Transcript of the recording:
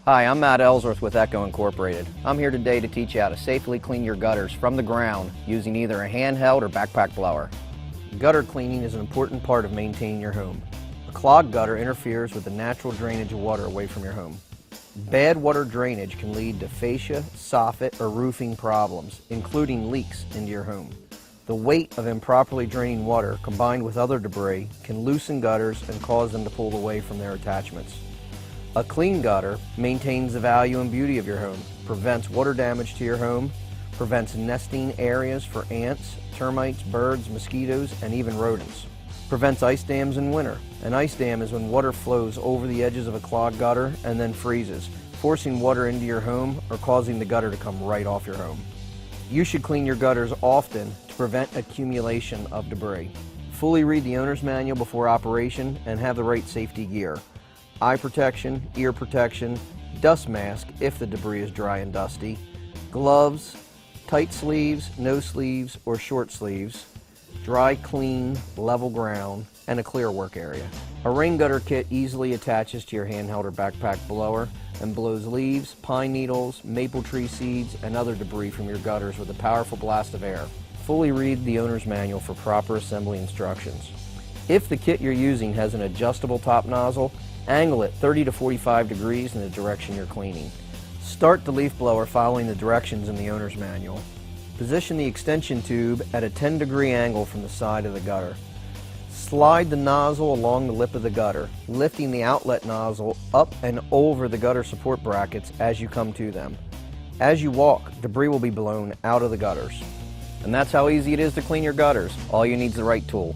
Hi, I'm Matt Ellsworth with Echo Incorporated. I'm here today to teach you how to safely clean your gutters from the ground using either a handheld or backpack blower. Gutter cleaning is an important part of maintaining your home. A clogged gutter interferes with the natural drainage of water away from your home. Bad water drainage can lead to fascia, soffit, or roofing problems, including leaks into your home. The weight of improperly draining water combined with other debris can loosen gutters and cause them to pull away from their attachments. A clean gutter maintains the value and beauty of your home, prevents water damage to your home, prevents nesting areas for ants, termites, birds, mosquitoes, and even rodents. Prevents ice dams in winter. An ice dam is when water flows over the edges of a clogged gutter and then freezes, forcing water into your home or causing the gutter to come right off your home. You should clean your gutters often to prevent accumulation of debris. Fully read the owner's manual before operation and have the right safety gear. Eye protection, ear protection, dust mask if the debris is dry and dusty, gloves, tight sleeves, no sleeves, or short sleeves, dry, clean, level ground, and a clear work area. A rain gutter kit easily attaches to your handheld or backpack blower and blows leaves, pine needles, maple tree seeds, and other debris from your gutters with a powerful blast of air. Fully read the owner's manual for proper assembly instructions. If the kit you're using has an adjustable top nozzle, angle it 30 to 45 degrees in the direction you're cleaning. Start the leaf blower following the directions in the owner's manual. Position the extension tube at a 10-degree angle from the side of the gutter. Slide the nozzle along the lip of the gutter, lifting the outlet nozzle up and over the gutter support brackets as you come to them. As you walk, debris will be blown out of the gutters. And that's how easy it is to clean your gutters. All you need is the right tool.